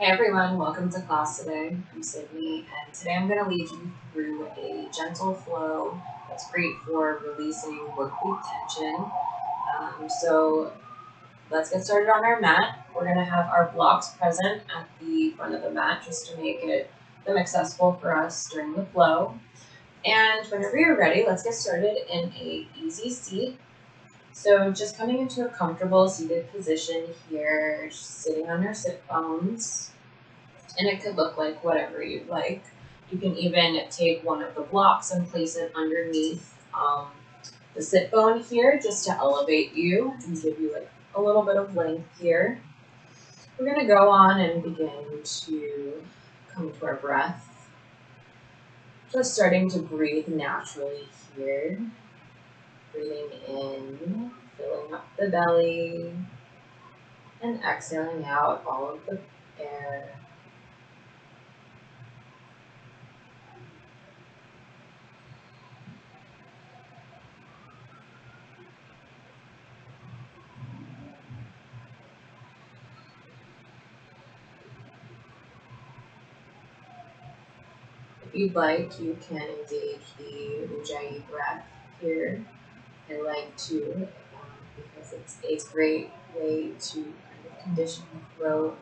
Hey everyone, welcome to class today. I'm Sydney, and today I'm going to lead you through a gentle flow that's great for releasing work week tension. So let's get started on our mat. We're going to have our blocks present at the front of the mat just to make them accessible for us during the flow. And whenever you're ready, let's get started in a easy seat. So just coming into a comfortable seated position here, sitting on your sit bones. And it could look like whatever you like. You can even take one of the blocks and place it underneath the sit bone here just to elevate you and give you like a little bit of length here. We're going to go on and begin to come to our breath. Just starting to breathe naturally here. Breathing in, filling up the belly, and exhaling out all of the air. If you'd like, you can engage the Ujjayi breath here. I like to because it's a great way to kind of condition the throat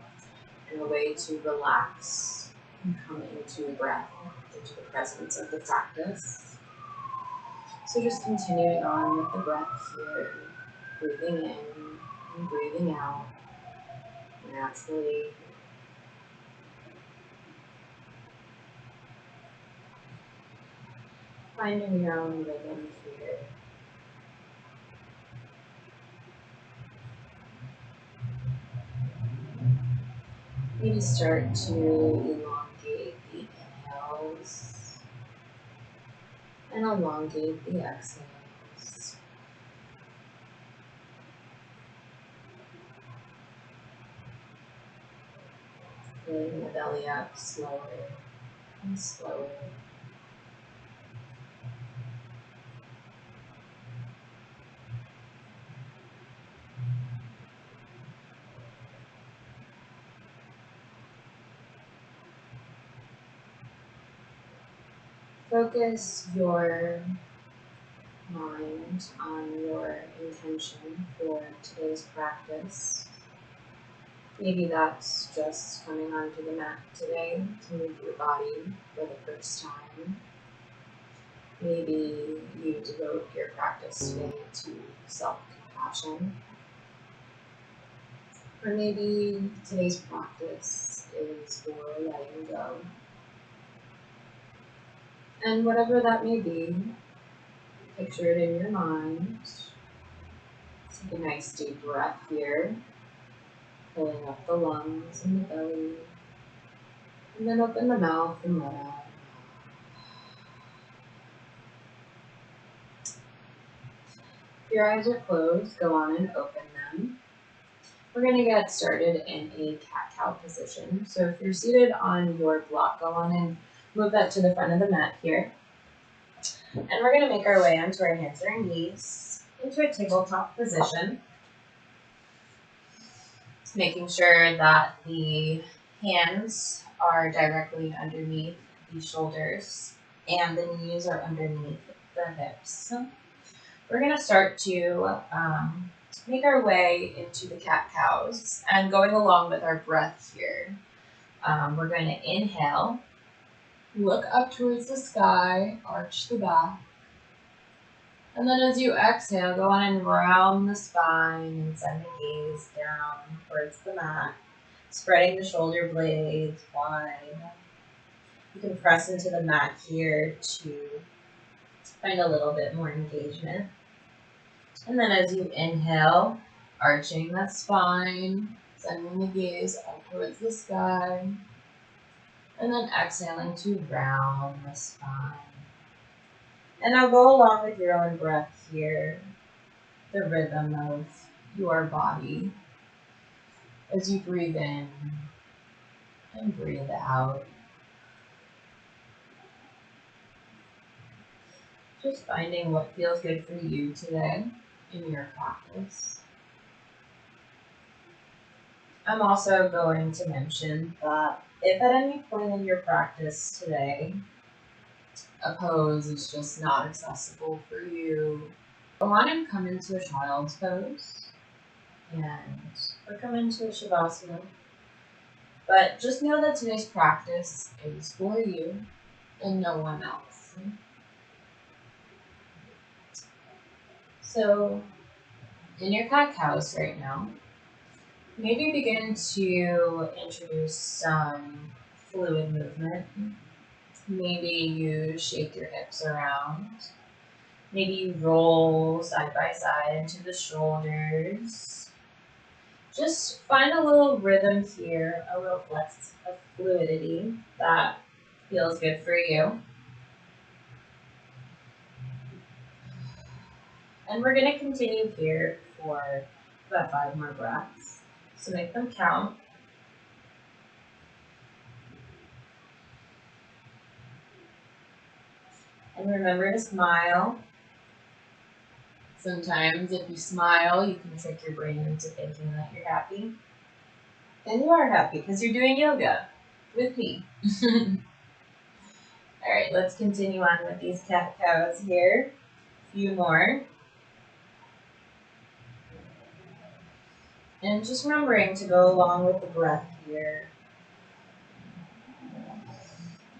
and a way to relax and come into the breath, into the presence of the practice. So just continuing on with the breath here, breathing in and breathing out naturally. Finding your own rhythm here. Maybe start to elongate the inhales and elongate the exhales. Filling the belly up slower and slower. Focus your mind on your intention for today's practice. Maybe that's just coming onto the mat today to move your body for the first time. Maybe you devote your practice today to self-compassion. Or maybe today's practice is for letting go. And whatever that may be, picture it in your mind. Take a nice deep breath here, filling up the lungs and the belly. And then open the mouth and let out. If your eyes are closed, go on and open them. We're going to get started in a cat-cow position. So if you're seated on your block, go on and move that to the front of the mat here. And we're going to make our way onto our hands and our knees into a tabletop position. Making sure that the hands are directly underneath the shoulders and the knees are underneath the hips. We're going to start to make our way into the cat-cows and going along with our breath here. We're going to inhale, look up towards the sky, arch the back. And then as you exhale, go on and round the spine and send the gaze down towards the mat, spreading the shoulder blades wide. You can press into the mat here to find a little bit more engagement. And then as you inhale, arching that spine, sending the gaze up towards the sky, and then exhaling to round the spine. And now go along with your own breath here, the rhythm of your body as you breathe in and breathe out. Just finding what feels good for you today in your practice. I'm also going to mention that if at any point in your practice today a pose is just not accessible for you, go on and come into a child's pose or come into a shavasana. But just know that today's practice is for you and no one else. So, in your cat-cows right now, maybe begin to introduce some fluid movement. Maybe you shake your hips around. Maybe you roll side by side into the shoulders. Just find a little rhythm here, a little flex of fluidity that feels good for you. And we're going to continue here for about 5 more breaths. So make them count. And remember to smile. Sometimes if you smile, you can trick your brain into thinking that you're happy. And you are happy because you're doing yoga with me. All right, let's continue on with these cat-cows here. A few more. And just remembering to go along with the breath here.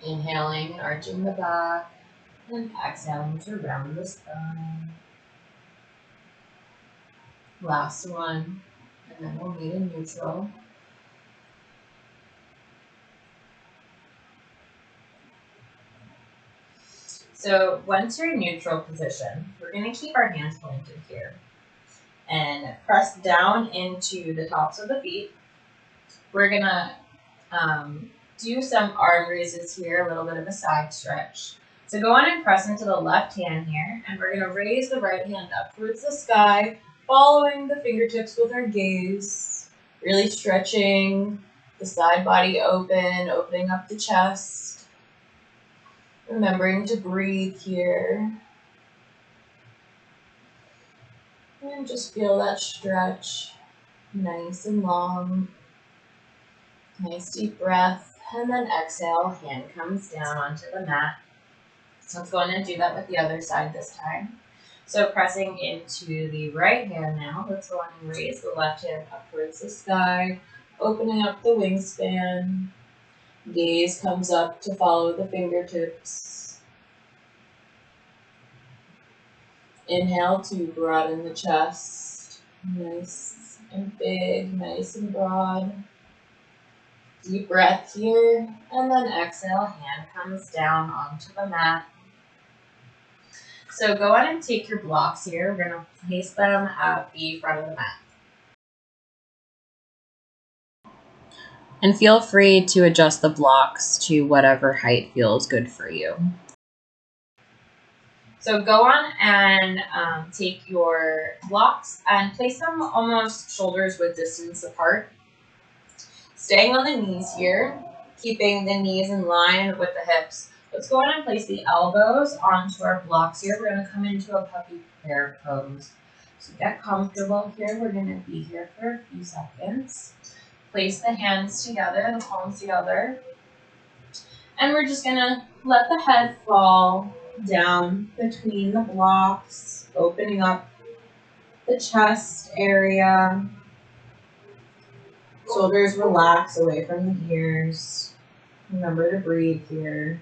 Inhaling and arching the back, and exhaling to round the spine. Last one, and then we'll meet in neutral. So once you're in neutral position, we're going to keep our hands pointed here and press down into the tops of the feet. We're going to do some arm raises here, a little bit of a side stretch. So go on and press into the left hand here, and we're going to raise the right hand up towards the sky, following the fingertips with our gaze, really stretching the side body open, opening up the chest, remembering to breathe here. And just feel that stretch, nice and long. Nice deep breath, and then exhale, hand comes down onto the mat. So let's go on and do that with the other side this time. So pressing into the right hand now, let's go on and raise the left hand up towards the sky, opening up the wingspan. Gaze comes up to follow the fingertips. Inhale to broaden the chest. Nice and big, nice and broad. Deep breath here, and then exhale, hand comes down onto the mat. So go ahead and take your blocks here. We're going to place them at the front of the mat. And feel free to adjust the blocks to whatever height feels good for you. So go on and take your blocks and place them almost shoulders width distance apart. Staying on the knees here, keeping the knees in line with the hips. Let's go ahead and place the elbows onto our blocks here. We're going to come into a puppy prayer pose. So get comfortable here. We're going to be here for a few seconds. Place the hands together, the palms together. And we're just going to let the head fall down between the blocks, opening up the chest area. Shoulders relax away from the ears. Remember to breathe here.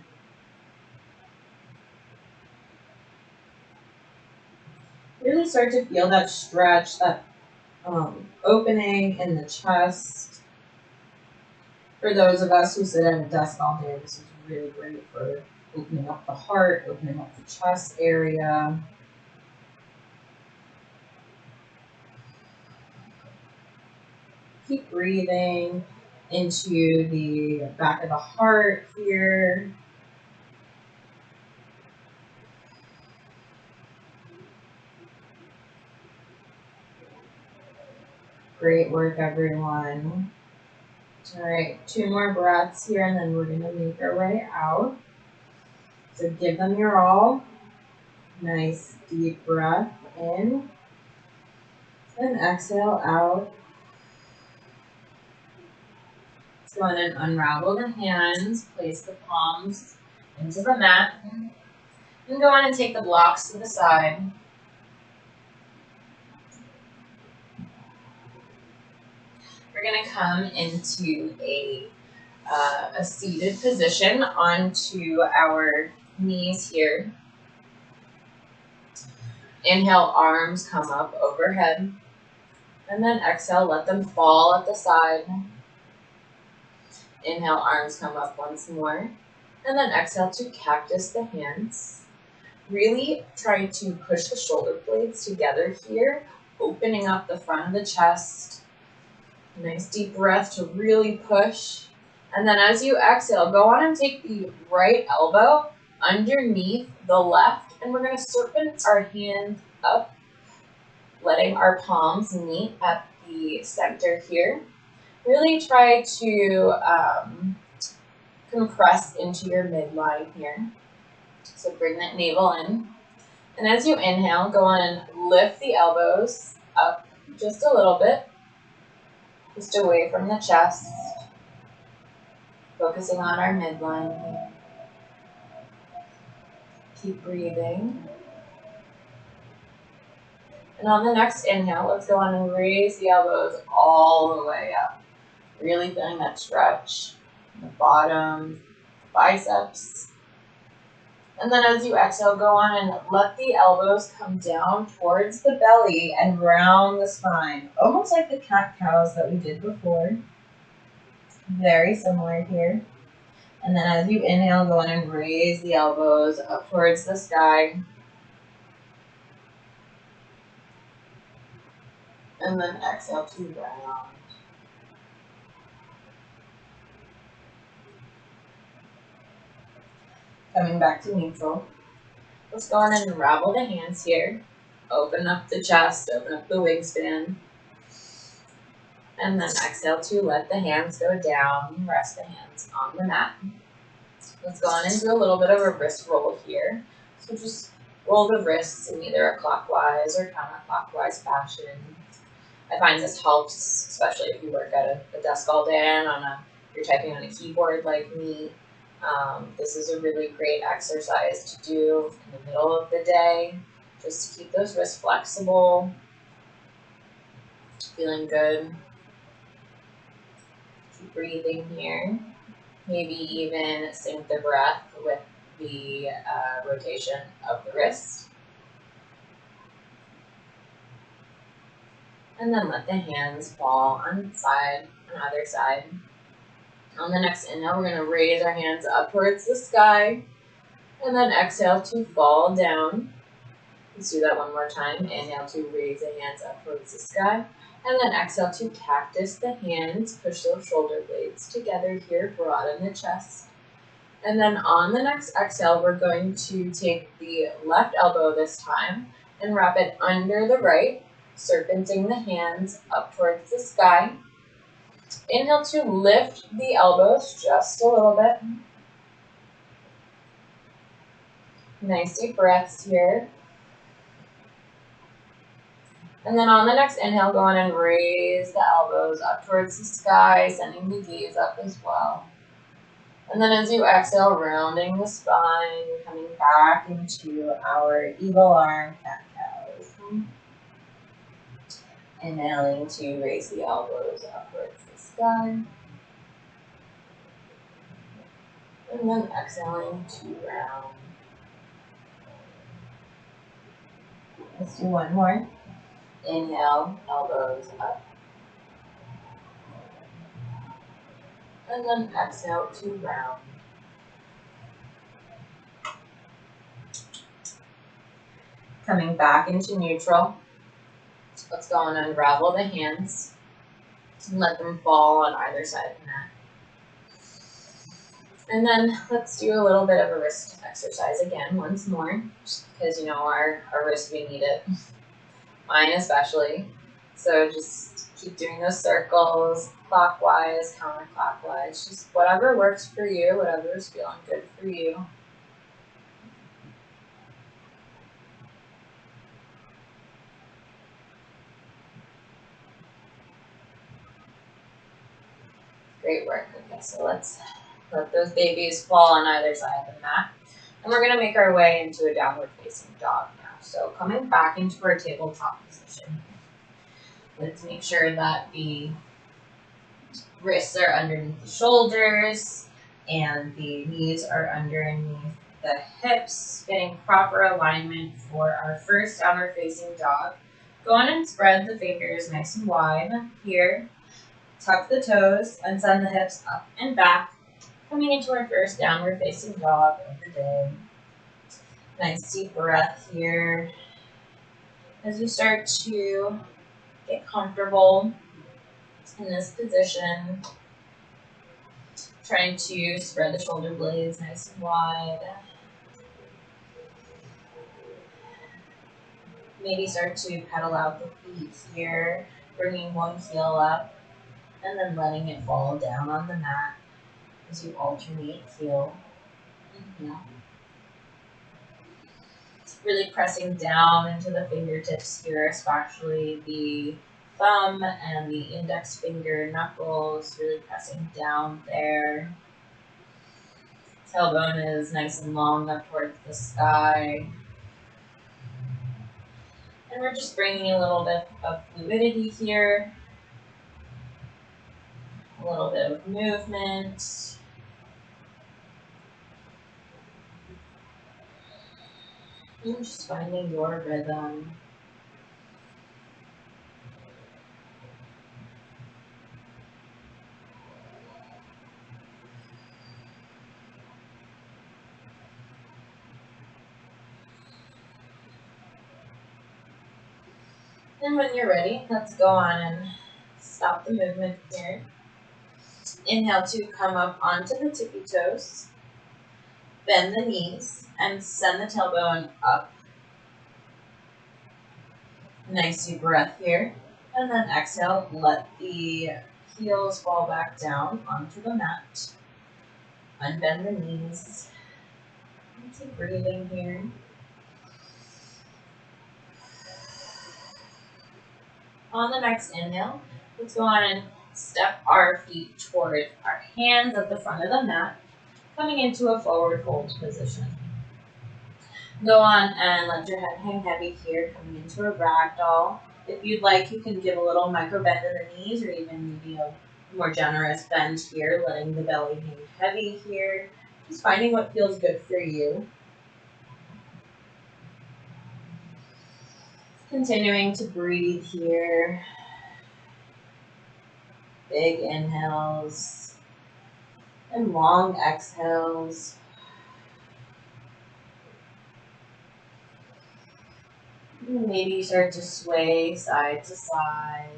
Really start to feel that stretch, that opening in the chest. For those of us who sit at a desk all day, this is really great for opening up the heart, opening up the chest area. Keep breathing into the back of the heart here. Great work, everyone. All right, 2 more breaths here, and then we're going to make our way out. So give them your all. Nice deep breath in. And exhale out. Go ahead and unravel the hands, place the palms into the mat, and go on and take the blocks to the side. We're going to come into a seated position onto our knees here. Inhale, arms come up overhead. And then exhale, let them fall at the side. Inhale, arms come up once more. And then exhale to cactus the hands. Really try to push the shoulder blades together here, opening up the front of the chest. Nice deep breath to really push. And then as you exhale, go on and take the right elbow underneath the left. And we're going to serpent our hand up, letting our palms meet at the center here. Really try to compress into your midline here. So bring that navel in. And as you inhale, go on and lift the elbows up just a little bit, just away from the chest. Focusing on our midline here. Keep breathing. And on the next inhale, let's go on and raise the elbows all the way up. Really feeling that stretch in the bottom, biceps. And then as you exhale, go on and let the elbows come down towards the belly and round the spine. Almost like the cat-cows that we did before. Very similar here. And then as you inhale, go on and raise the elbows up towards the sky. And then exhale to round. Coming back to neutral. Let's go on and unravel the hands here. Open up the chest, open up the wingspan. And then exhale to let the hands go down. Rest the hands on the mat. Let's go on and do a little bit of a wrist roll here. So just roll the wrists in either a clockwise or counterclockwise fashion. I find this helps, especially if you work at a desk all day and you're typing on a keyboard like me. This is a really great exercise to do in the middle of the day, just to keep those wrists flexible, feeling good. Keep breathing here. Maybe even sync the breath with the rotation of the wrist. And then let the hands fall on either side. On the next inhale, we're going to raise our hands up towards the sky. And then exhale to fall down. Let's do that one more time. Inhale to raise the hands up towards the sky. And then exhale to cactus the hands. Push those shoulder blades together here, broaden the chest. And then on the next exhale, we're going to take the left elbow this time and wrap it under the right, serpenting the hands up towards the sky. Inhale to lift the elbows just a little bit. Nice deep breaths here. And then on the next inhale, go on and raise the elbows up towards the sky, sending the gaze up as well. And then as you exhale, rounding the spine, coming back into our eagle arm cat-cows. Inhaling to raise the elbows up towards the sky. And then exhaling to round. Let's do one more. Inhale, elbows up. And then exhale to round. Coming back into neutral. Let's go and unravel the hands and let them fall on either side of the mat. And then let's do a little bit of a wrist exercise again, once more, just because, our wrists, we need it. Mine especially. So just keep doing those circles, clockwise, counterclockwise, just whatever works for you, whatever is feeling good for you. Great work. Okay, so let's let those babies fall on either side of the mat. And we're going to make our way into a downward facing dog now. So coming back into our tabletop position. Let's make sure that the wrists are underneath the shoulders and the knees are underneath the hips, getting proper alignment for our first downward facing dog. Go on and spread the fingers nice and wide here. Tuck the toes and send the hips up and back. Coming into our first downward facing dog of the day. Nice deep breath here. As you start to get comfortable in this position, trying to spread the shoulder blades nice and wide. Maybe start to pedal out the feet here, bringing one heel up and then letting it fall down on the mat as you alternate heel and heel. Really pressing down into the fingertips here, especially the thumb and the index finger knuckles, really pressing down there. Tailbone is nice and long up towards the sky. And we're just bringing a little bit of fluidity here, a little bit of movement. And just finding your rhythm. And when you're ready, let's go on and stop the movement here. Inhale to come up onto the tippy toes. Bend the knees and send the tailbone up. Nice deep breath here. And then exhale, let the heels fall back down onto the mat. Unbend the knees. And keep breathing here. On the next inhale, let's go on and step our feet toward our hands at the front of the mat, coming into a forward fold position. Go on and let your head hang heavy here, coming into a ragdoll. If you'd like, you can give a little micro bend in the knees or even maybe a more generous bend here, letting the belly hang heavy here. Just finding what feels good for you. Continuing to breathe here. Big inhales and long exhales. Maybe you start to sway side to side.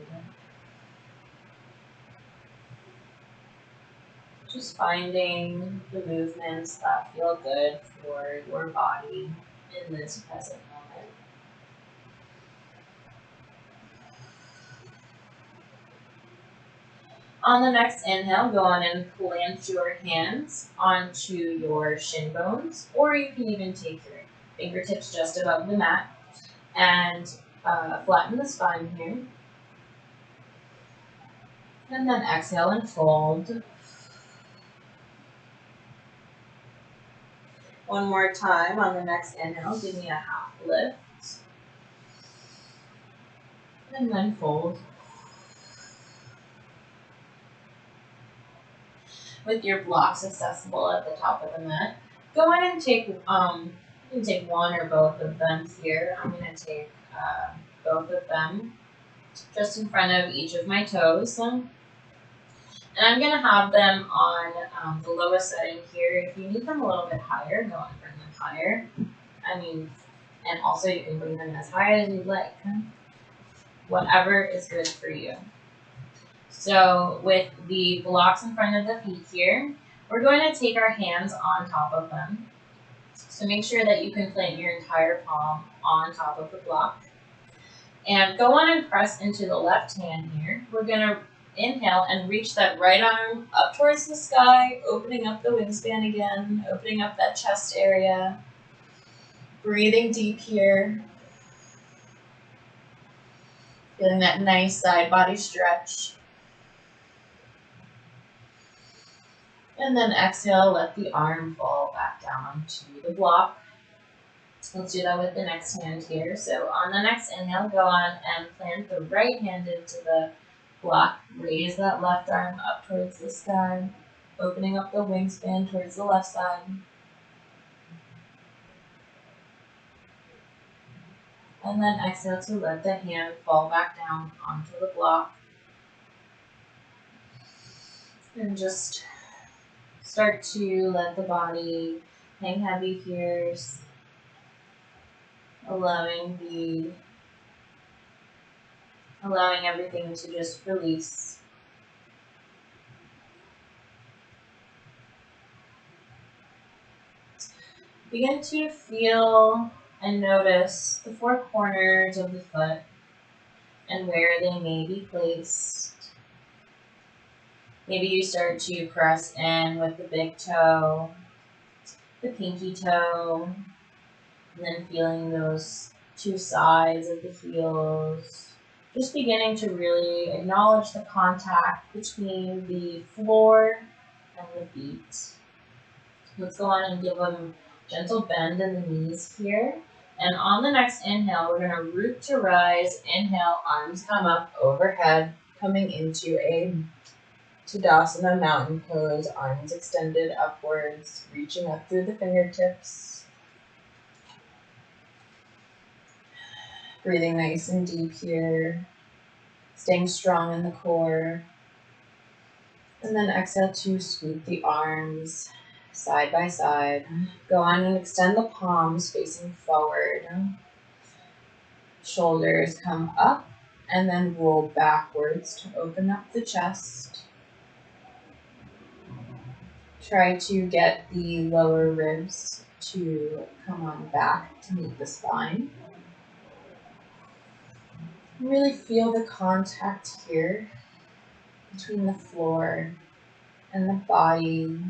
Just finding the movements that feel good for your body in this present moment. On the next inhale, go on and plant your hands onto your shin bones, or you can even take your fingertips just above the mat and flatten the spine here. And then exhale and fold. One more time on the next inhale, give me a half lift. And then fold. With your blocks accessible at the top of the mat, go on and take you can take one or both of them here. I'm going to take both of them just in front of each of my toes. And I'm going to have them on the lowest setting here. If you need them a little bit higher, go and bring them higher. And also you can bring them as high as you'd like. Whatever is good for you. So with the blocks in front of the feet here, we're going to take our hands on top of them. So make sure that you can plant your entire palm on top of the block. And go on and press into the left hand here. We're going to inhale and reach that right arm up towards the sky, opening up the wingspan again, opening up that chest area. Breathing deep here. Feeling that nice side body stretch. And then exhale, let the arm fall back down to the block. Let's do that with the next hand here. So on the next inhale, go on and plant the right hand into the block. Raise that left arm up towards the sky, opening up the wingspan towards the left side. And then exhale to let the hand fall back down onto the block. And just start to let the body hang heavy here, allowing everything to just release. Begin to feel and notice the four corners of the foot and where they may be placed. Maybe you start to press in with the big toe, the pinky toe, and then feeling those two sides of the heels. Just beginning to really acknowledge the contact between the floor and the feet. Let's go on and give them a gentle bend in the knees here. And on the next inhale, we're going to root to rise. Inhale, arms come up overhead, coming into a Tadasana mountain pose, arms extended upwards, reaching up through the fingertips. Breathing nice and deep here, staying strong in the core. And then exhale to sweep the arms side by side. Go on and extend the palms facing forward. Shoulders come up and then roll backwards to open up the chest. Try to get the lower ribs to come on back to meet the spine. Really feel the contact here between the floor and the body,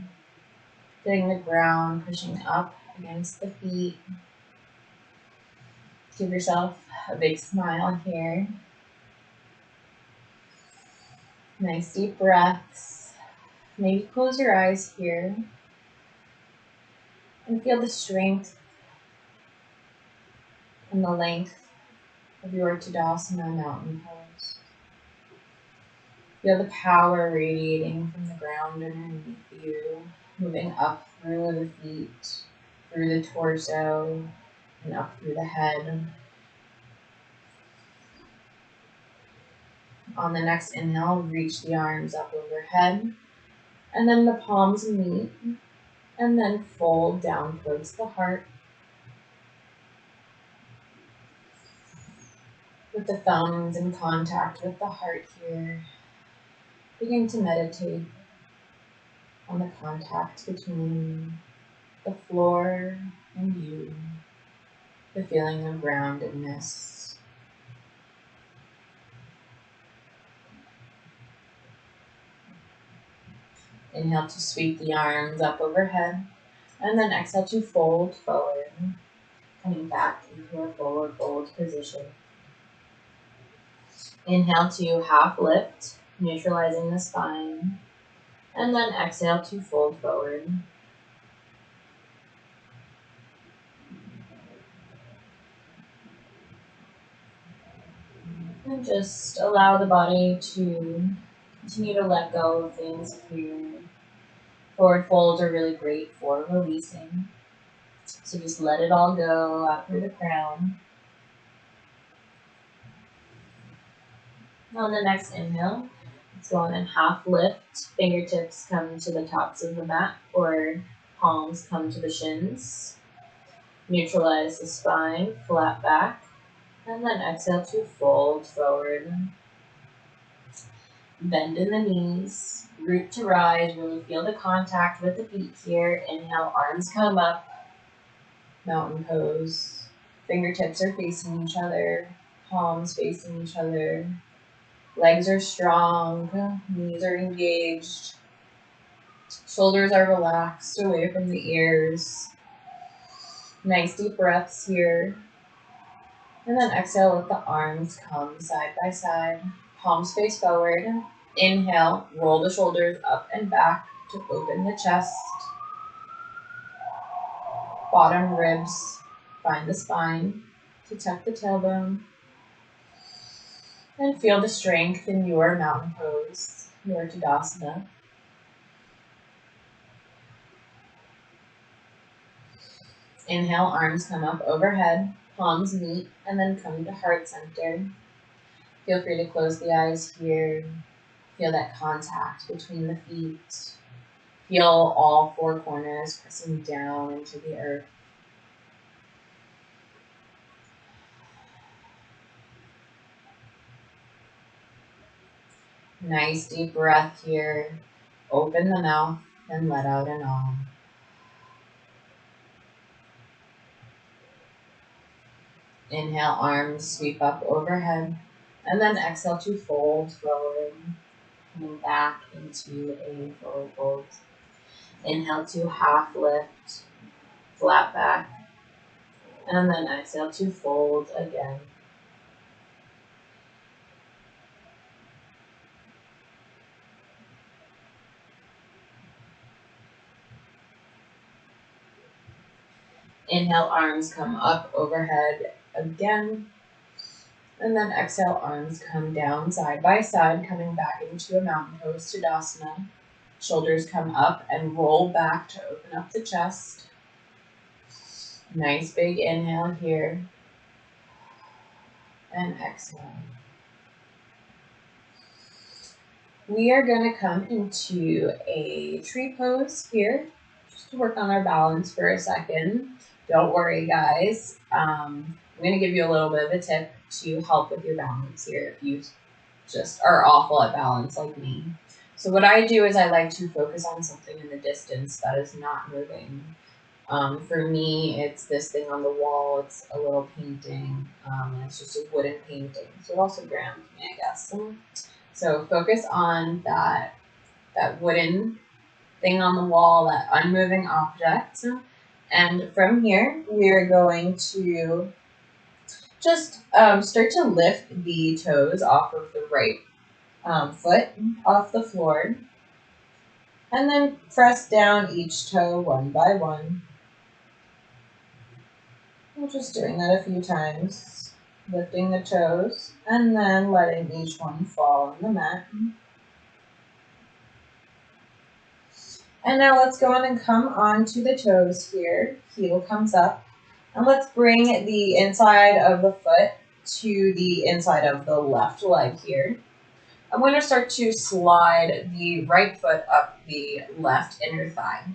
getting the ground pushing up against the feet. Give yourself a big smile here. Nice deep breaths. Maybe close your eyes here and feel the strength and the length of your Tadasana mountain pose. Feel the power radiating from the ground underneath you, moving up through the feet, through the torso, and up through the head. On the next inhale, reach the arms up overhead, and then the palms meet, and then fold down towards the heart. With the thumbs in contact with the heart here, begin to meditate on the contact between the floor and you, the feeling of groundedness. Inhale to sweep the arms up overhead, and then exhale to fold forward, coming back into a forward fold position. Inhale to half lift, neutralizing the spine, and then exhale to fold forward. And just allow the body to continue to let go of things here. Forward folds are really great for releasing. So just let it all go out through the crown. On the next inhale, let's go on and half lift. Fingertips come to the tops of the mat or palms come to the shins. Neutralize the spine, flat back. And then exhale to fold forward. Bend in the knees, root to rise, really feel the contact with the feet here. Inhale, arms come up, mountain pose. Fingertips are facing each other, palms facing each other. Legs are strong, knees are engaged. Shoulders are relaxed away from the ears. Nice deep breaths here. And then exhale, let the arms come side by side. Palms face forward. Inhale, roll the shoulders up and back to open the chest, bottom ribs, find the spine, to tuck the tailbone, and feel the strength in your mountain pose, your Tadasana. Inhale, arms come up overhead, palms meet, and then come to heart center. Feel free to close the eyes here. Feel that contact between the feet. Feel all four corners pressing down into the earth. Nice deep breath here. Open the mouth and let out an ah. Inhale, arms sweep up overhead, and then exhale to fold forward, coming back into a forward fold. Inhale to half lift, flat back, and then exhale to fold again. Inhale, arms come up overhead again. And then exhale, arms come down side by side, coming back into a mountain pose, Tadasana. Shoulders come up and roll back to open up the chest. Nice big inhale here. And exhale. We are going to come into a tree pose here, just to work on our balance for a second. Don't worry, guys. I'm going to give you a little bit of a tip to help with your balance here if you just are awful at balance like me. So what I do is I like to focus on something in the distance that is not moving. For me, it's this thing on the wall. It's a little painting. And it's just a wooden painting. So it also grounds me, I guess. So focus on that wooden thing on the wall, that unmoving object. And from here, we're going to just start to lift the toes off of the right foot off the floor. And then press down each toe one by one. We're just doing that a few times. Lifting the toes and then letting each one fall on the mat. And now let's go on and come onto the toes here. Heel comes up. And let's bring the inside of the foot to the inside of the left leg here. I'm going to start to slide the right foot up the left inner thigh.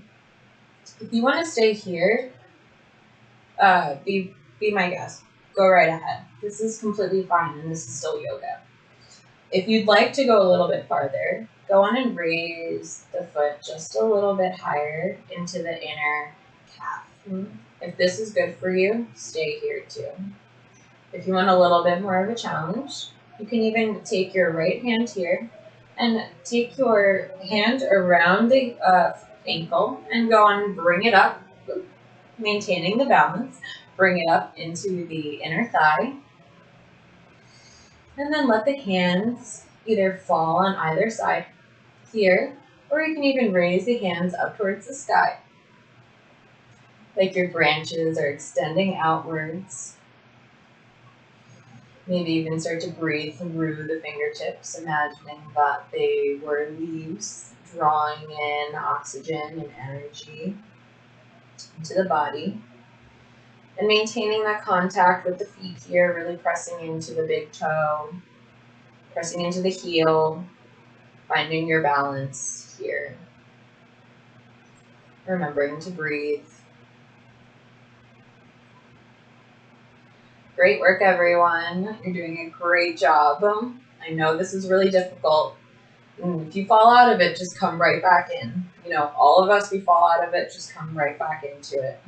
If you want to stay here, be my guest. Go right ahead. This is completely fine, and this is still yoga. If you'd like to go a little bit farther, go on and raise the foot just a little bit higher into the inner calf. If this is good for you, stay here too. If you want a little bit more of a challenge, you can even take your right hand here and take your hand around the ankle and go on and bring it up, maintaining the balance. Bring it up into the inner thigh. And then let the hands either fall on either side here, or you can even raise the hands up towards the sky. Like your branches are extending outwards. Maybe even start to breathe through the fingertips, imagining that they were leaves drawing in oxygen and energy into the body. And maintaining that contact with the feet here, really pressing into the big toe, pressing into the heel, finding your balance here. Remembering to breathe. Great work, everyone. You're doing a great job. I know this is really difficult. If you fall out of it, just come right back in. You know, all of us, we fall out of it, just come right back into it.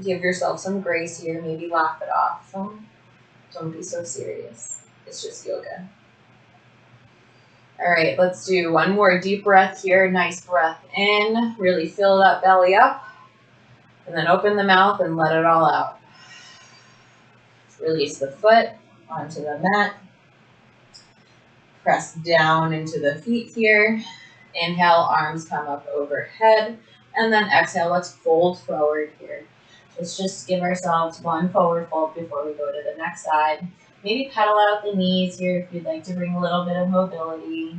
Give yourself some grace here. Maybe laugh it off. Don't be so serious. It's just yoga. All right, let's do one more deep breath here. Nice breath in. Really fill that belly up. And then open the mouth and let it all out. Release the foot onto the mat. Press down into the feet here. Inhale, arms come up overhead. And then exhale, let's fold forward here. Let's just give ourselves one forward fold before we go to the next side. Maybe pedal out the knees here if you'd like to bring a little bit of mobility.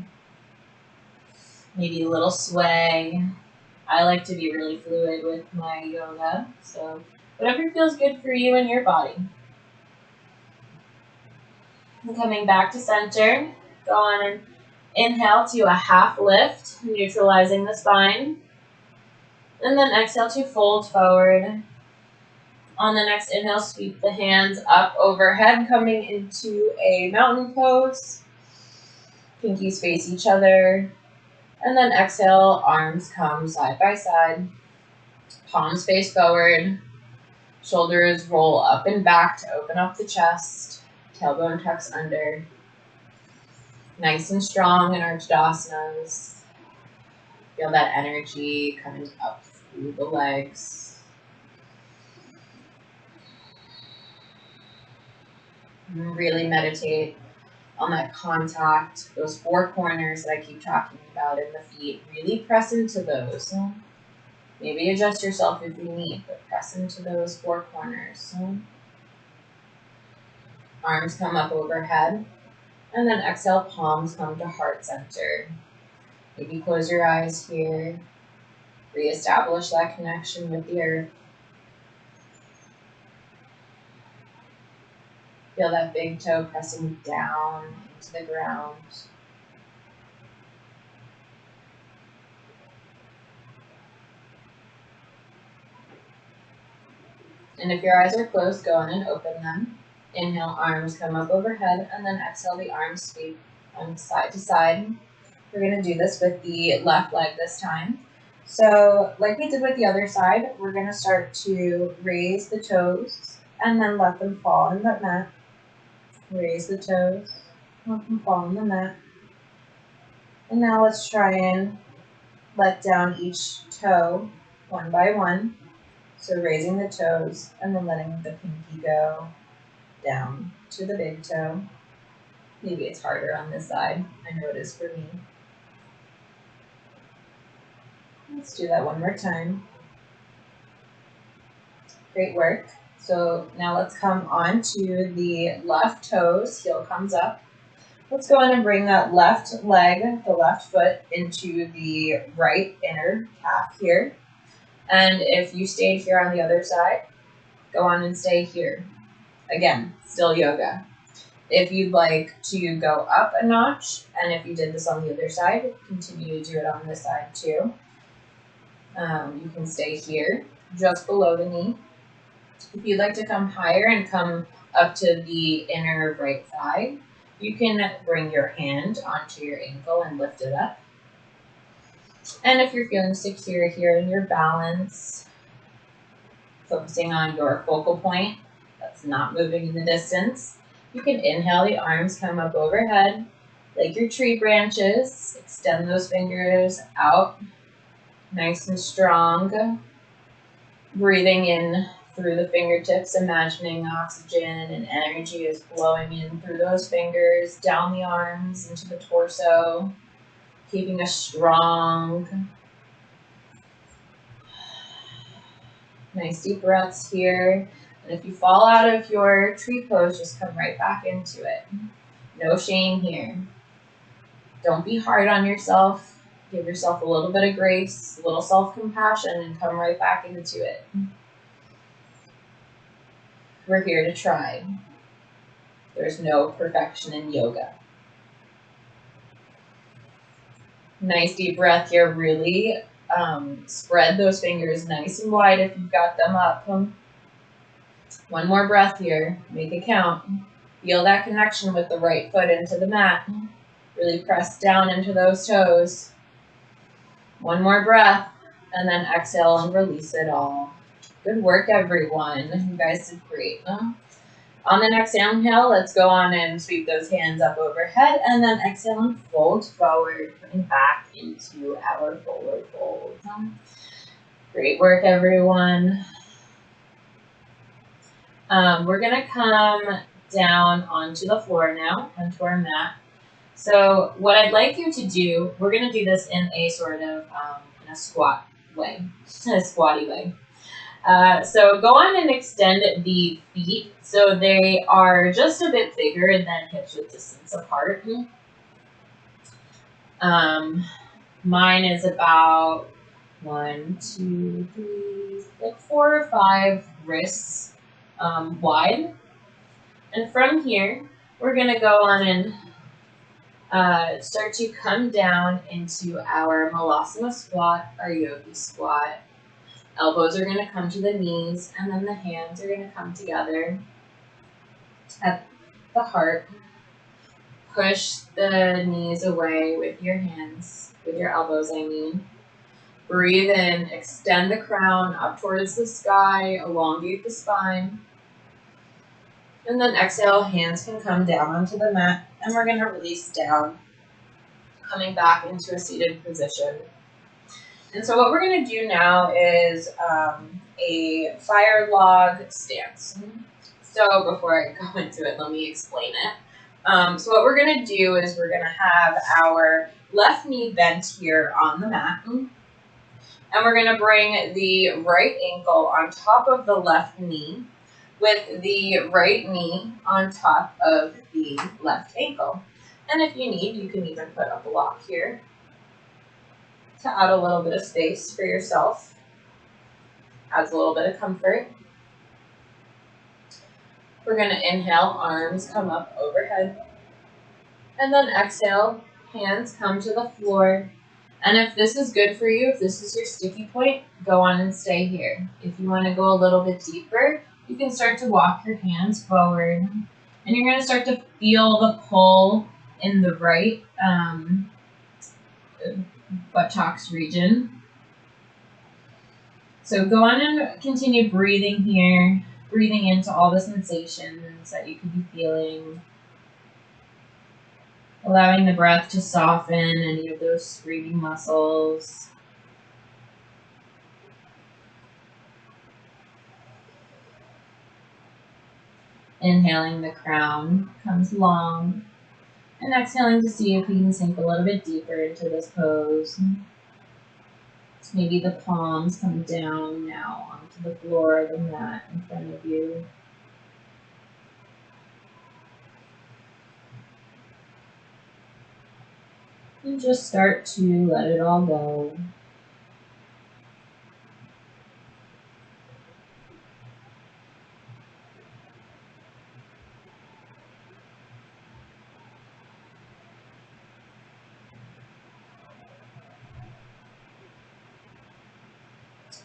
Maybe a little sway. I like to be really fluid with my yoga, so whatever feels good for you and your body. And coming back to center, go on and inhale to a half lift, neutralizing the spine. And then exhale to fold forward. On the next inhale, sweep the hands up overhead, coming into a mountain pose. Pinkies face each other. And then exhale, arms come side by side. Palms face forward. Shoulders roll up and back to open up the chest. Tailbone tucks under. Nice and strong in our Tadasanas. Feel that energy coming up through the legs. And really meditate on that contact, those four corners that I keep talking about in the feet. Really press into those. Maybe adjust yourself if you need, but press into those four corners. Arms come up overhead. And then exhale, palms come to heart center. Maybe close your eyes here. Reestablish that connection with the earth. Feel that big toe pressing down into the ground. And if your eyes are closed, go on and open them. Inhale, arms come up overhead, and then exhale, the arms sweep on side to side. We're going to do this with the left leg this time. So like we did with the other side, we're going to start to raise the toes and then let them fall on the mat. Raise the toes, let them fall on the mat. And now let's try and let down each toe one by one. So raising the toes and then letting the pinky go down to the big toe. Maybe it's harder on this side. I know it is for me. Let's do that one more time. Great work. So now let's come on to the left toes. Heel comes up. Let's go on and bring that left leg, the left foot, into the right inner calf here. And if you stayed here on the other side, go on and stay here. Again, still yoga. If you'd like to go up a notch, and if you did this on the other side, continue to do it on this side too. You can stay here, just below the knee. If you'd like to come higher and come up to the inner right thigh, you can bring your hand onto your ankle and lift it up. And if you're feeling secure here in your balance, focusing on your focal point, that's not moving in the distance, you can inhale, the arms come up overhead, like your tree branches, extend those fingers out, nice and strong. Breathing in through the fingertips, imagining oxygen and energy is flowing in through those fingers, down the arms, into the torso, keeping a strong, nice deep breaths here. And if you fall out of your tree pose, just come right back into it. No shame here. Don't be hard on yourself. Give yourself a little bit of grace, a little self-compassion, and come right back into it. We're here to try. There's no perfection in yoga. Nice deep breath here. Really spread those fingers nice and wide if you've got them up. One more breath here. Make it count. Feel that connection with the right foot into the mat. Really press down into those toes. One more breath, and then exhale and release it all. Good work, everyone. You guys did great. On the next inhale, let's go on and sweep those hands up overhead, and then exhale and fold forward, putting back into our forward fold. Great work, everyone. We're going to come down onto the floor now, onto our mat. So what I'd like you to do, we're going to do this in a sort of in a squat way, a squatty way. So go on and extend the feet so they are just a bit bigger than hips width distance apart. Mine is about 1, 2, 3, like 4 or 5 wrists wide. And from here, we're going to go on and start to come down into our malasana squat, our yogi squat. Elbows are going to come to the knees, and then the hands are going to come together at the heart. Push the knees away with your hands, with your elbows, I mean. Breathe in, extend the crown up towards the sky, elongate the spine. And then exhale, hands can come down onto the mat, and we're going to release down, coming back into a seated position. And so what we're going to do now is a fire log stance. So before I go into it, let me explain it. So what we're going to do is we're going to have our left knee bent here on the mat. And we're going to bring the right ankle on top of the left knee with the right knee on top of the left ankle. And if you need, you can even put a block here to add a little bit of space for yourself. Adds a little bit of comfort. We're going to inhale, arms come up overhead. And then exhale, hands come to the floor. And if this is good for you, if this is your sticky point, go on and stay here. If you want to go a little bit deeper, you can start to walk your hands forward. And you're going to start to feel the pull in the right buttocks region. So go on and continue breathing here, breathing into all the sensations that you could be feeling. Allowing the breath to soften any of those screaming muscles. Inhaling, the crown comes long. And exhaling to see if you can sink a little bit deeper into this pose. Maybe the palms come down now onto the floor of the mat in front of you. And just start to let it all go.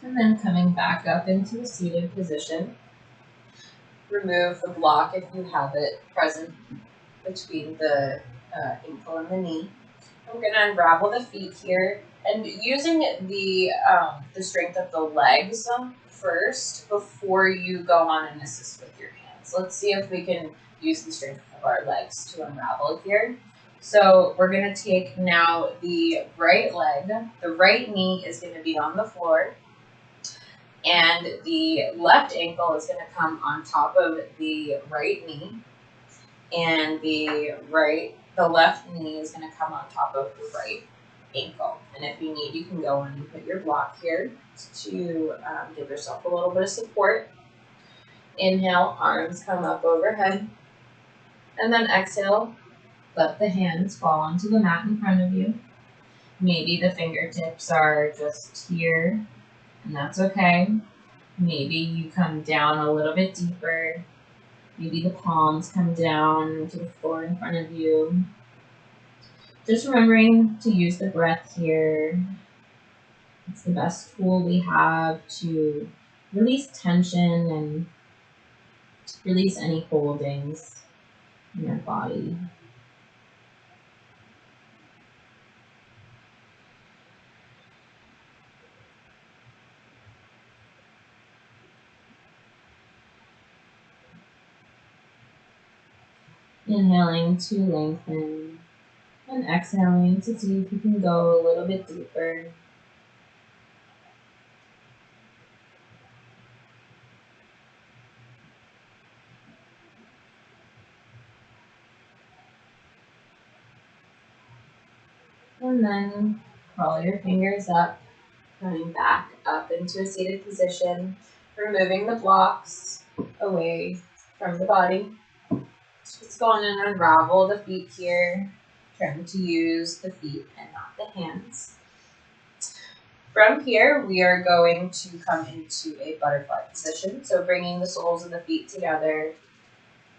And then coming back up into a seated position. Remove the block if you have it present between the ankle and the knee. I'm going to unravel the feet here, and using the strength of the legs first before you go on and assist with your hands. Let's see if we can use the strength of our legs to unravel here. So we're going to take now the right leg. The right knee is going to be on the floor, and the left ankle is going to come on top of the right knee, and the left knee is going to come on top of the right ankle. And if you need, you can go in and put your block here to give yourself a little bit of support. Inhale, arms come up overhead. And then exhale, let the hands fall onto the mat in front of you. Maybe the fingertips are just here, and that's okay. Maybe you come down a little bit deeper. Maybe the palms come down to the floor in front of you. Just remembering to use the breath here. It's the best tool we have to release tension and release any holdings in our body. Inhaling to lengthen and exhaling to see if you can go a little bit deeper. And then crawl your fingers up, coming back up into a seated position, removing the blocks away from the body. Just go on and unravel the feet here, trying to use the feet and not the hands. From here, we are going to come into a butterfly position. So bringing the soles of the feet together,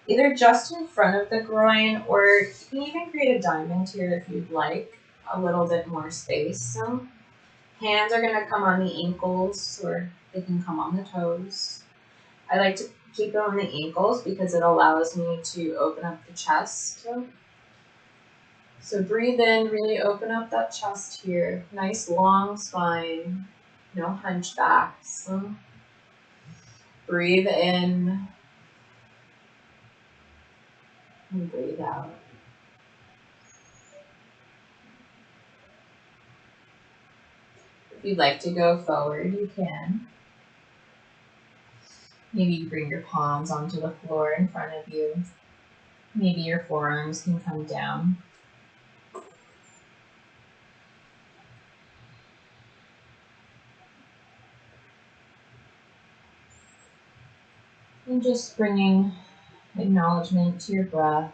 either just in front of the groin, or you can even create a diamond here if you'd like a little bit more space. So hands are going to come on the ankles, or they can come on the toes. I like to keep it on the ankles because it allows me to open up the chest. So breathe in, really open up that chest here. Nice long spine, no hunchbacks. Breathe in and breathe out. If you'd like to go forward, you can. Maybe you bring your palms onto the floor in front of you. Maybe your forearms can come down. And just bringing acknowledgement to your breath.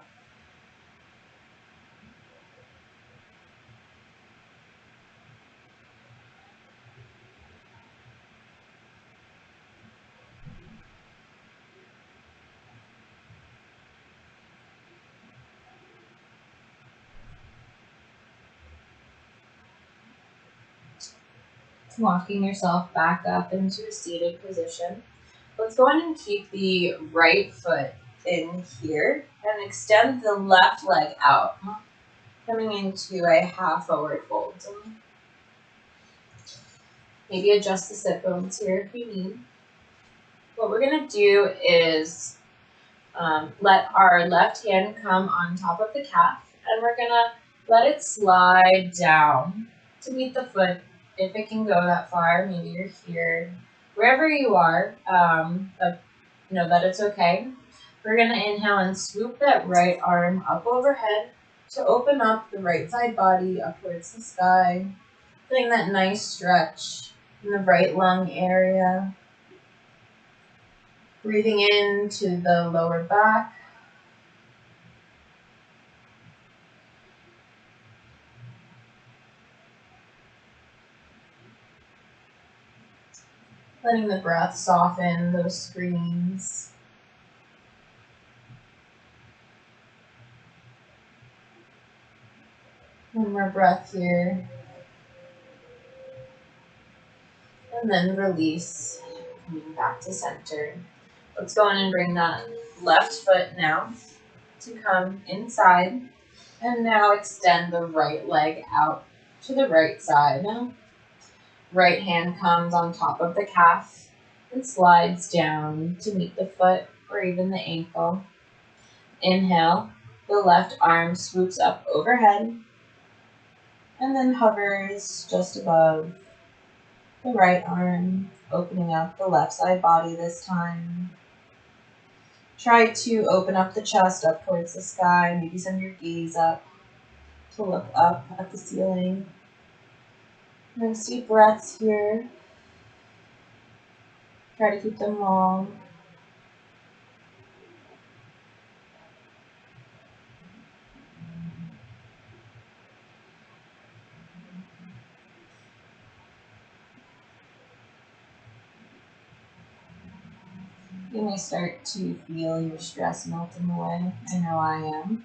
Walking yourself back up into a seated position. Let's go ahead and keep the right foot in here and extend the left leg out, coming into a half forward fold. Maybe adjust the sit bones here if you need. What we're going to do is let our left hand come on top of the calf, and we're going to let it slide down to meet the foot. If it can go that far, maybe you're here, wherever you are, but know that it's okay. We're going to inhale and swoop that right arm up overhead to open up the right side body up towards the sky, getting that nice stretch in the right lung area. Breathing into the lower back. Letting the breath soften those screens. One more breath here. And then release, coming back to center. Let's go in and bring that left foot now to come inside. And now extend the right leg out to the right side. Right hand comes on top of the calf and slides down to meet the foot or even the ankle. Inhale, the left arm swoops up overhead and then hovers just above the right arm, opening up the left side body this time. Try to open up the chest up towards the sky, maybe send your gaze up to look up at the ceiling. Nice deep breaths here. Try to keep them long. You may start to feel your stress melting away. I know I am.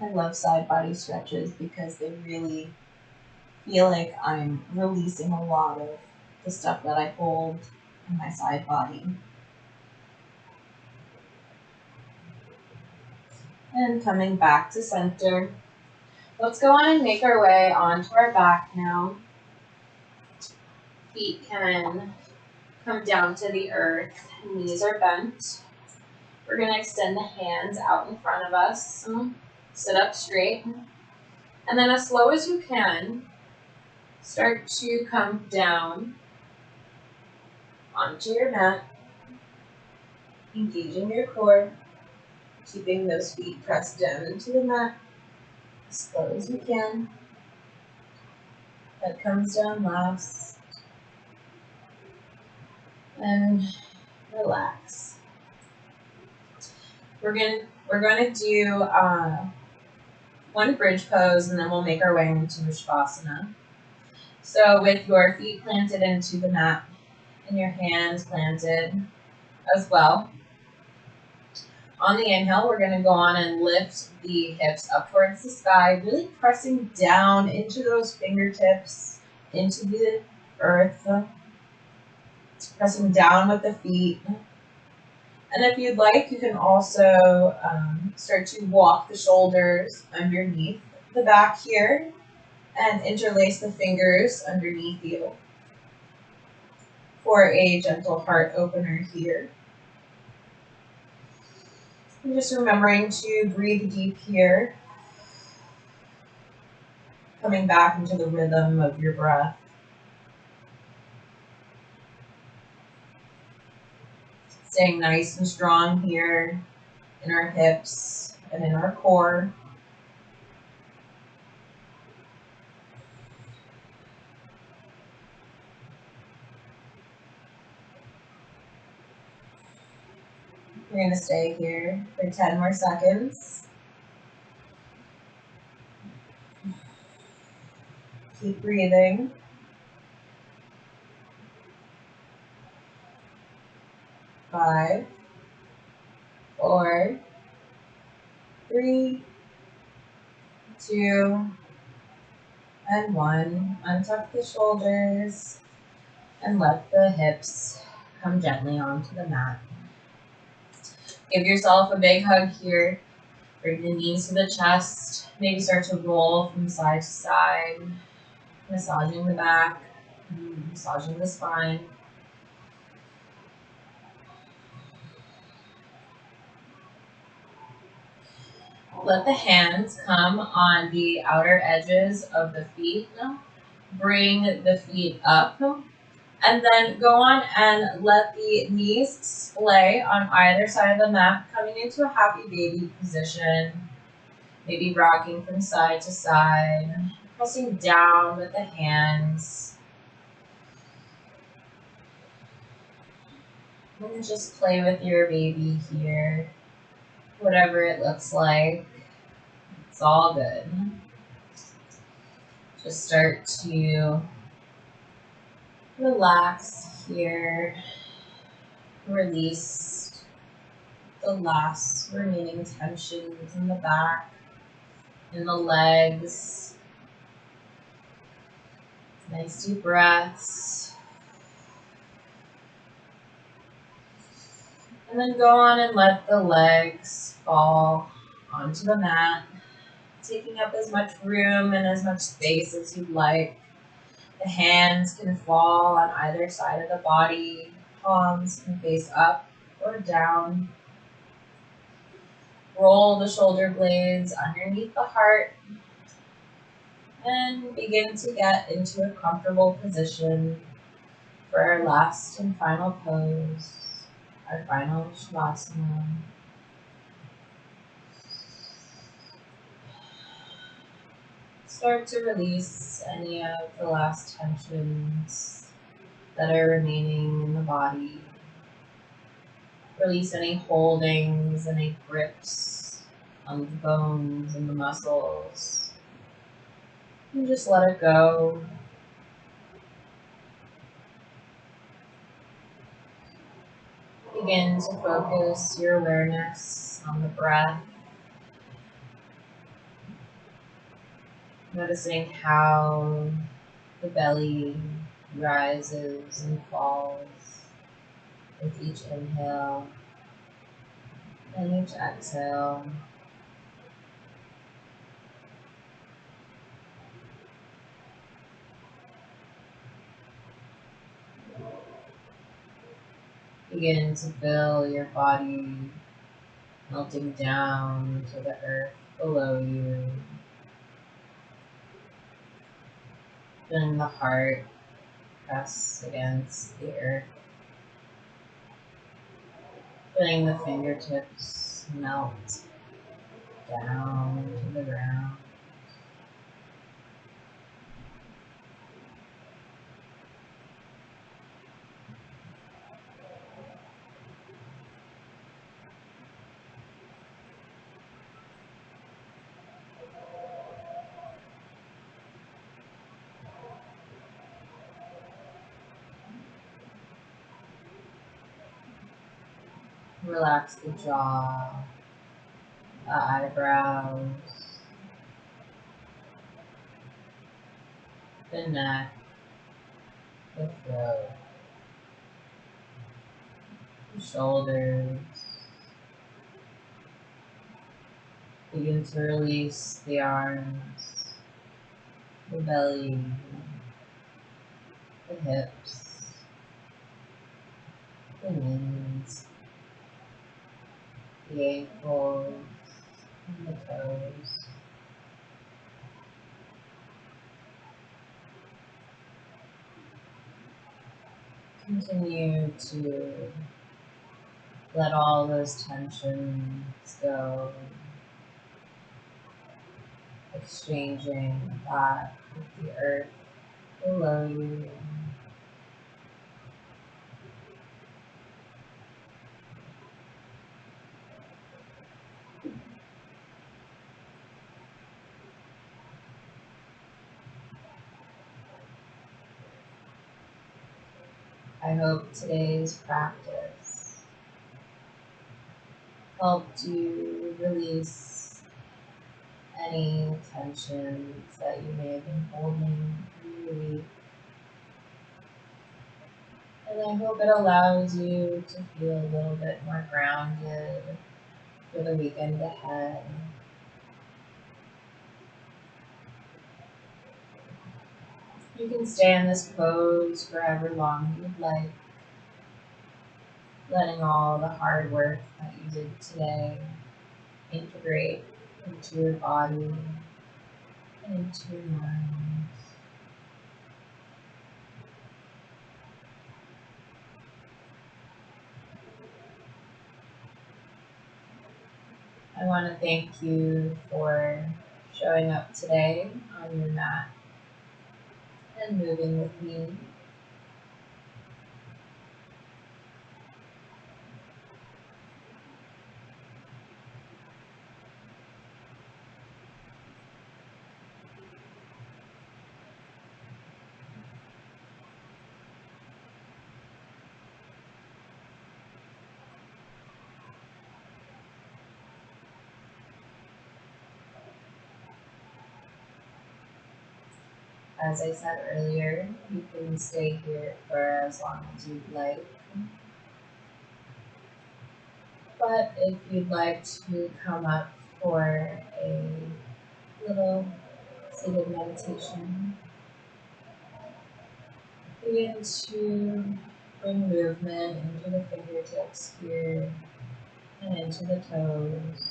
I love side body stretches because they really feel like I'm releasing a lot of the stuff that I hold in my side body. And coming back to center. Let's go on and make our way onto our back now. Feet can come down to the earth, knees are bent. We're going to extend the hands out in front of us. Sit up straight. And then as slow as you can, start to come down onto your mat, engaging your core. Keeping those feet pressed down into the mat as slow as we can. Head comes down last. And relax. We're gonna do one bridge pose, and then we'll make our way into Shavasana. So with your feet planted into the mat and your hands planted as well. On the inhale, we're going to go on and lift the hips up towards the sky, really pressing down into those fingertips, into the earth, pressing down with the feet. And if you'd like, you can also start to walk the shoulders underneath the back here and interlace the fingers underneath you for a gentle heart opener here. And just remembering to breathe deep here, coming back into the rhythm of your breath. Staying nice and strong here in our hips and in our core. We're going to stay here for 10 more seconds. Keep breathing. 5, 4, 3, 2, and 1. Untuck the shoulders and let the hips come gently onto the mat. Give yourself a big hug here. Bring the knees to the chest. Maybe start to roll from side to side, massaging the back, massaging the spine. Let the hands come on the outer edges of the feet. Bring the feet up. And then go on and let the knees splay on either side of the mat, coming into a happy baby position. Maybe rocking from side to side, pressing down with the hands. And just play with your baby here. Whatever it looks like, it's all good. Just start to relax here. Release the last remaining tensions in the back, in the legs. Nice deep breaths. And then go on and let the legs fall onto the mat, taking up as much room and as much space as you'd like. The hands can fall on either side of the body. Palms can face up or down. Roll the shoulder blades underneath the heart and begin to get into a comfortable position for our last and final pose, our final Shavasana. Start to release any of the last tensions that are remaining in the body. Release any holdings, any grips on the bones and the muscles. And just let it go. Begin to focus your awareness on the breath. Noticing how the belly rises and falls with each inhale and each exhale. Begin to feel your body melting down to the earth below you. Feeling the heart press against the earth. Feeling the fingertips just melt down to the ground. Relax the jaw, the eyebrows, the neck, the throat, the shoulders. Begin to release the arms, the belly, the hips, the knees, the ankles, and the toes. Continue to let all those tensions go, exchanging that with the earth below you. I hope today's practice helped you release any tensions that you may have been holding through your week. And I hope it allows you to feel a little bit more grounded for the weekend ahead. You can stay in this pose for however long you'd like, letting all the hard work that you did today integrate into your body and into your mind. I want to thank you for showing up today on your mat and moving with me. As I said earlier, you can stay here for as long as you'd like. But if you'd like to come up for a little seated meditation, begin to bring movement into the fingertips here and into the toes.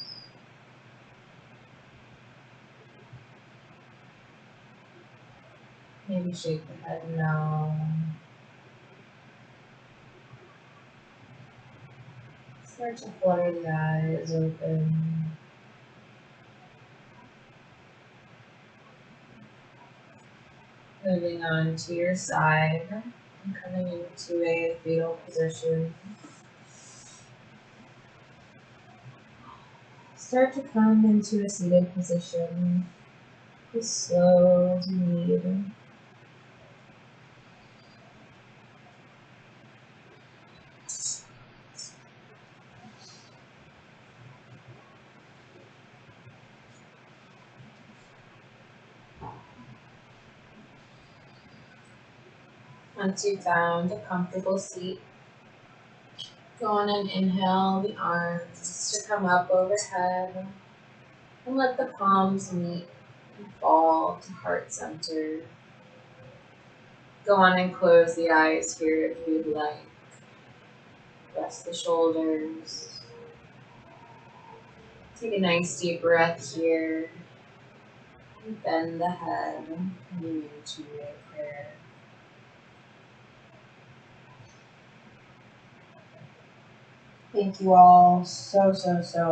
Maybe shake the head no. Start to flutter the eyes open. Moving on to your side and coming into a fetal position. Start to come into a seated position as slow as you need. Once you've found a comfortable seat, go on and inhale the arms to come up overhead and let the palms meet and fall to heart center. Go on and close the eyes here if you'd like. Rest the shoulders. Take a nice deep breath here. And bend the head and move into a prayer. Thank you all so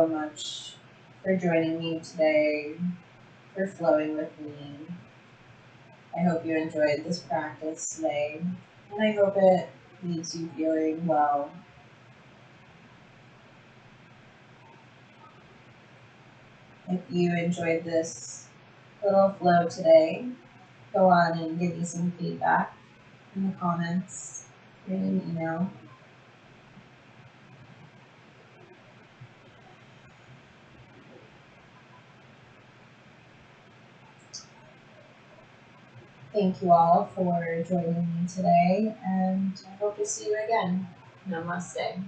much for joining me today, for flowing with me. I hope you enjoyed this practice today, and I hope it leaves you feeling well. If you enjoyed this little flow today, go on and give me some feedback in the comments or in an email. Thank you all for joining me today, and I hope to see you again. Namaste.